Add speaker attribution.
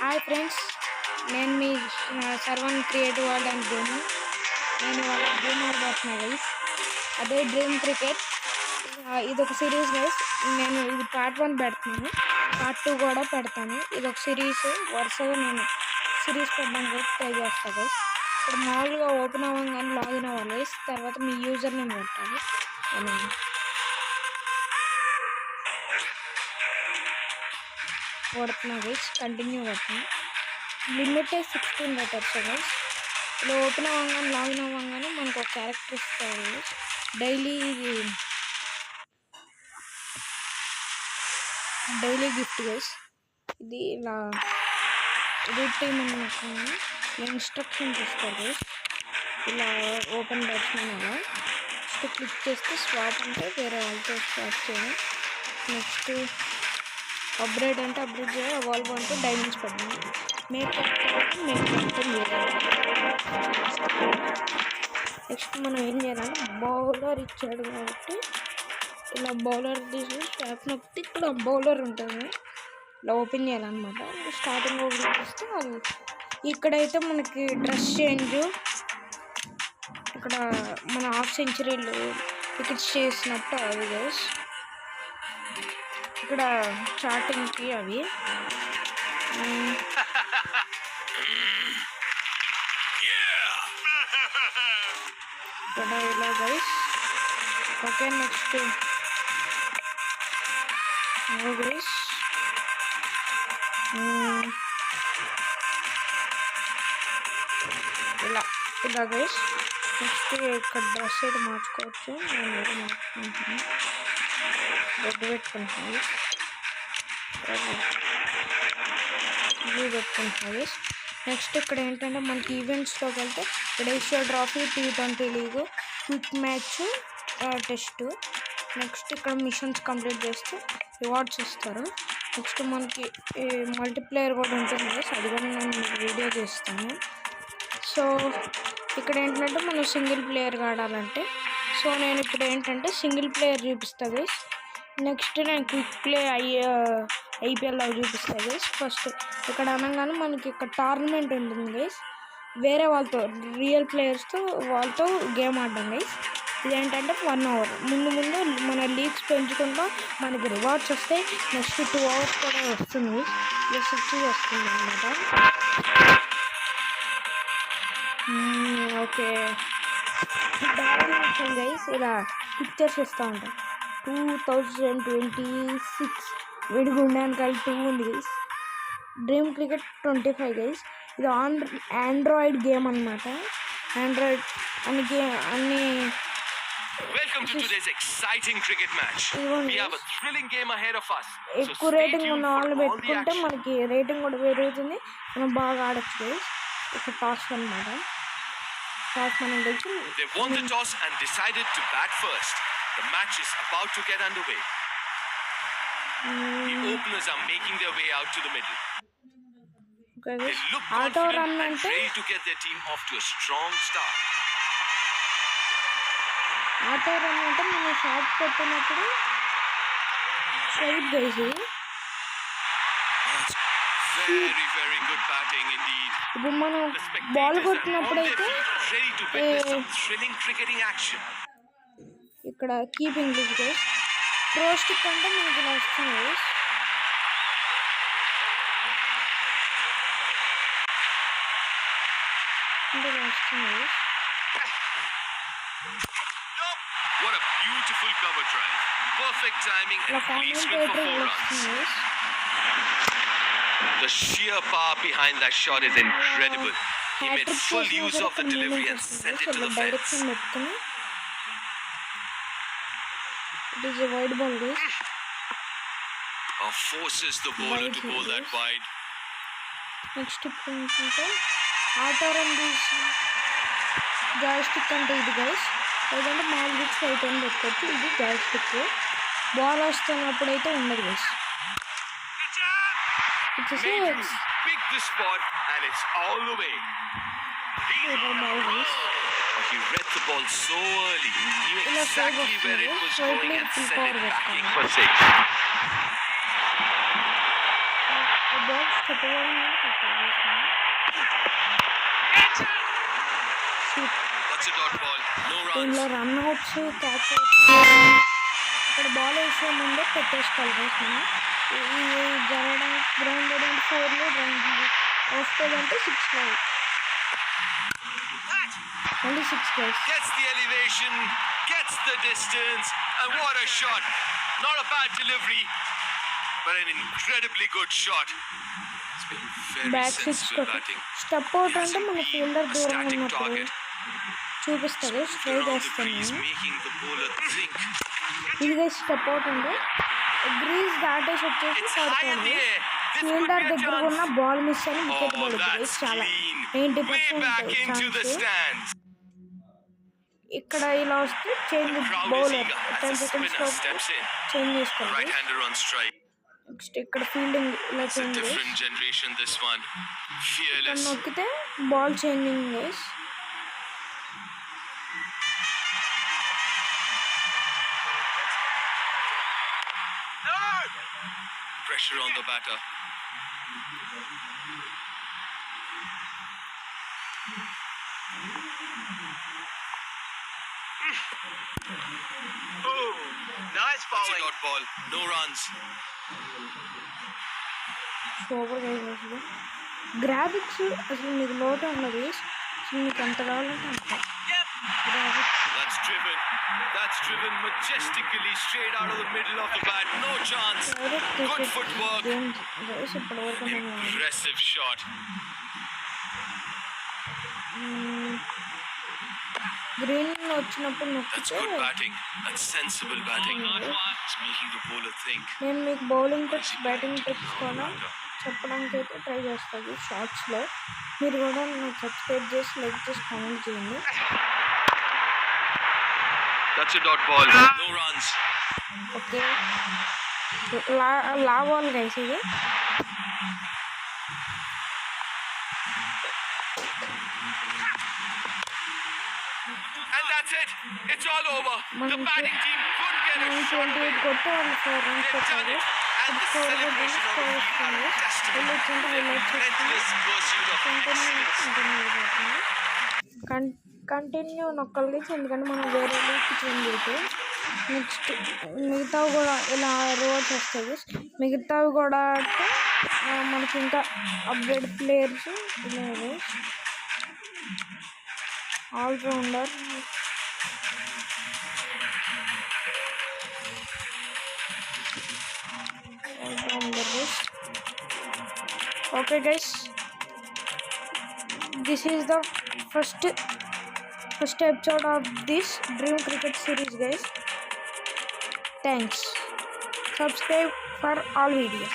Speaker 1: Hi friends, నేను మీ Sarwan creative world and game. నేను వాళ్ళ గేమ్ ఆడబోతున్నా గైస్. అదే డ్రీమ్ క్రికెట్. ఇది ఒక సిరీస్ గైస్. నేను ఇది పార్ట్ 1 పెడుతున్నాను, పార్ట్ 2 కూడా పెడతాను. ఇది ఒక సిరీస్, వరుసగా నేను సిరీస్ పెట్టడానికి ట్రై చేస్తాను గైస్. ఇప్పుడు మామూలుగా ఓపెన్ అవ్వగానే లాగిన్ అవ్వాలి గైస్. తర్వాత మీ యూజర్ నేమ్ పెట్టాలి. నేను కొడుతున్నా గైస్, కంటిన్యూ కొడుతున్నా. Limit 16 letters guys. ఇలా ఓపెన్ అవ్వగానే లాగిన్ అవ్వగానే మనకు ఒక క్యారెక్టర్ ఇస్తారు. Daily gift guys. ఇది ఇలా ఎడిట్ చేయమని ఇన్స్ట్రక్షన్స్ ఇస్తారు గైస్. ఇలా ఓపెన్ బ్యాట్స్మెన్ అలా నెక్స్ట్ క్లిక్ చేస్తే స్వాప్ అంటే వేరే వాళ్ళతో స్వాప్ చేయాలి. నెక్స్ట్ అప్గ్రేడ్ అంటే అప్గ్రేడ్ చేయాలి. ఎవాల్వ్ అంటే డైమండ్స్ పడింది. మేక్ నెక్స్ట్ మనం ఏం చేయాలంటే బౌలర్ ఇచ్చాడు కాబట్టి ఇలా బౌలర్ తీసి స్వాప్ నొక్కితే ఇక్కడ బౌలర్ ఉంటుంది. ఇలా ఓపెన్ చేయాలన్నమాట. స్టార్టింగ్ ఓపెన్ చేస్తే అది ఇక్కడైతే మనకి డ్రెస్ చేంజ్, ఇక్కడ మన హాఫ్ సెంచరీలు వికెట్స్ చేసినట్టు అవి గైస్. ఇక్కడ చార్టింగ్కి అవి ఇక్కడ ఇలా గైస్. ఓకే, నెక్స్ట్ గైస్ ఇలా గైస్. నెక్స్ట్ ఇక్కడ డ్రెస్ అయితే మార్చుకోవచ్చు. నేను ఏదో మార్చుకుంటున్నాను, రెడ్ పెట్టుకుంటున్నాను, బ్లూ పెట్టుకుంటున్నాను గైస్. నెక్స్ట్ ఇక్కడ ఏంటంటే మనకి ఈవెంట్స్లోకి వెళ్తే ఇక్కడ Asia trophy, T20 league, quick match, test. Next ఇక్కడ మిషన్స్ కంప్లీట్ చేస్తే రివార్డ్స్ ఇస్తారు. నెక్స్ట్ మనకి మల్టీప్లేయర్ కూడా ఉంటుంది గైస్. అది కూడా నేను వీడియో చేస్తాను. సో ఇక్కడ ఏంటంటే మనం సింగిల్ ప్లేయర్గా ఆడాలంటే, సో నేను ఇప్పుడు ఏంటంటే సింగిల్ ప్లేయర్ చూపిస్తా గైస్. నెక్స్ట్ నేను క్విక్ ప్లే IPL అవి చూపిస్తా గైస్. ఫస్ట్ ఇక్కడ అనగానే మనకి ఇక్కడ టోర్నమెంట్ ఉంటుంది గైస్. వేరే వాళ్ళతో రియల్ ప్లేయర్స్తో వాళ్ళతో గేమ్ ఆడడం గైస్. ఇదేంటంటే 1 అవర్ ముందు మన లీగ్స్ పెంచుకుంటాం, మనకి రివార్డ్స్ వస్తాయి. నెక్స్ట్ 2 అవర్స్ కూడా వస్తుంది, SSG వస్తుంది అన్నమాట. ఓకే, గైస్ ఇలా పిక్చర్స్ ఇస్తూ ఉంటాయి. 2026 విడిగుండానికి 2 ఉంది గైస్. Dream cricket 25 guys. ఇది ఆండ్రాయిడ్ గేమ్ అన్నమాట. ఆండ్రాయిడ్ అన్ని
Speaker 2: Welcome to today's exciting cricket match. We have a thrilling game ahead of us.
Speaker 1: ఎక్కువ రేటింగ్ ఉన్న వాళ్ళు పెట్టుకుంటే మనకి రేటింగ్ కూడా పెరుగుతుంది, మనం బాగా ఆడచ్చు గైస్. ఇక్కడ టాస్ అన్నమాట. టాస్ మనం గెలిచి
Speaker 2: They won the toss and decided to bat first. The match is about to get underway. The openers are making their way out to the middle. They look confident and ready to get their team off to a strong start.
Speaker 1: Auto run అంటే మనం shot కొట్టినప్పుడు straight guys.
Speaker 2: Very, very good batting indeed.
Speaker 1: ఇప్పుడు మనం ball కొట్టినప్పుడు అయితే
Speaker 2: ready to witness some thrilling cricketing action.
Speaker 1: ఇక్కడ keeping guys. Pro stick అంటే మనకి ఇలా వస్తుంది గైస్. అంటే ఇలా వస్తుంది guys.
Speaker 2: What a beautiful cover drive. Perfect timing and placement for 4 runs. The sheer power behind that shot is incredible. He made full use of the delivery and sent it to the fence.
Speaker 1: It is a wide ball guys.
Speaker 2: Forces the bowler to bowl that wide.
Speaker 1: Next point అంటే auto run తీసి joystick అంటే ఇది guys. లేదంటే మామూలు bits అయితే పెట్టుకోవచ్చు. ఇది joystick. Ball వస్తున్నప్పుడైతే ఉండదు guys.
Speaker 2: Pick the spot and it's all the way. He read the ball so early. He knew exactly where it was going and sent it backing for 6.
Speaker 1: Ball step
Speaker 2: That's a dot ball. No runs.
Speaker 1: దీనిలో run outs catch ఇక్కడ ball వేసే ముందే పెట్టేసుకోవాలి guys మనం ఇది జరగడానికి ground ఏదంటే 4లో run of అంటే 6లో only 6 guys.
Speaker 2: Gets the elevation, gets the distance, and what a shot. Not a bad delivery, but an incredibly good shot. It's been very
Speaker 1: back six
Speaker 2: sensible batting.
Speaker 1: Step out అంటే మన fielder
Speaker 2: A
Speaker 1: దూరంగా
Speaker 2: static
Speaker 1: ఉన్నప్పుడు
Speaker 2: target.
Speaker 1: చూపిస్తుంది try
Speaker 2: Around the crease,
Speaker 1: చేస్తాను
Speaker 2: making the bowler think.
Speaker 1: ఇది guys step out అంటే grease దాటేసి వచ్చేసి
Speaker 2: It's high in
Speaker 1: పడుతుంది
Speaker 2: the air. This could
Speaker 1: fielder
Speaker 2: be a
Speaker 1: దగ్గర
Speaker 2: chance.
Speaker 1: ఉన్న బాల్ మిస్ అని వికెట్
Speaker 2: Oh,
Speaker 1: పడుతుంది
Speaker 2: that's
Speaker 1: చాలా
Speaker 2: clean.
Speaker 1: 90%
Speaker 2: Way back into the
Speaker 1: chance
Speaker 2: stands.
Speaker 1: ఇక్కడ ఇలా వస్తే change
Speaker 2: The crowd is
Speaker 1: bowler
Speaker 2: eager as
Speaker 1: 10
Speaker 2: the
Speaker 1: seconds
Speaker 2: spinner steps in.
Speaker 1: Change చేసుకోవాలి
Speaker 2: Right-hander on strike.
Speaker 1: Next ఇక్కడ ఫీల్డింగ్ ఇలా
Speaker 2: It's a
Speaker 1: change
Speaker 2: different generation, this one.
Speaker 1: ఇక్కడ
Speaker 2: Fearless.
Speaker 1: నొక్కితే ball changing ways
Speaker 2: Pressure on the batter.
Speaker 3: Oh, nice
Speaker 2: That's a
Speaker 3: bowling.
Speaker 2: dot ball. No runs.
Speaker 1: Super guys అసలు graphics అసలు మీకు లోటు ఉన్నది అసలు మీకు ఎంత కావాలంటే అంత
Speaker 3: Yep.
Speaker 1: Graphics
Speaker 2: That's driven. That's driven majestically straight out of the middle of the bat. No chance.
Speaker 1: Favourite
Speaker 2: Good
Speaker 1: cricket
Speaker 2: footwork.
Speaker 1: Game guys ఇప్పటివరకు నేను
Speaker 2: Impressive shot.
Speaker 1: గ్రీన్ వచ్చినప్పుడు
Speaker 2: That's
Speaker 1: నొక్కితే
Speaker 2: good batting. That's sensible batting. It's making the bowler think.
Speaker 1: నేను మీకు bowling tricks batting tricks కూడా చెప్పడానికి అయితే try చేస్తాను షార్ట్స్లో మీరు కూడా నాకు సబ్స్క్రైబ్ చేసి లైక్ చేసి కామెంట్ చేయండి
Speaker 2: That's a dot ball. No runs.
Speaker 1: Okay లా బాల్ గైస్ ఇది
Speaker 2: And that's it. It's all over. The batting team couldn't get a
Speaker 1: మనం
Speaker 2: shot.
Speaker 1: 28 కొట్టి వాళ్ళు 4 రన్స్
Speaker 2: They've done
Speaker 1: కొట్టారు
Speaker 2: it. And the
Speaker 1: Score
Speaker 2: celebration of the
Speaker 1: goals
Speaker 2: team are a testament
Speaker 1: highlights
Speaker 2: to
Speaker 1: అంటే
Speaker 2: their
Speaker 1: highlights
Speaker 2: relentless pursuit of excellence.
Speaker 1: Continue నొక్కలిగి ఎందుకంటే మనం వేరే లీగ్కి change అయితే నెక్స్ట్ మిగతావి కూడా ఇలా రివార్డ్స్ వస్తాయి మిగతావి కూడా అంటే మనకి ఇంకా అప్డేట్ ప్లేయర్స్ లేదు allrounder okay guys, this is the first episode of this Dream Cricket series guys. Thanks, subscribe for all videos.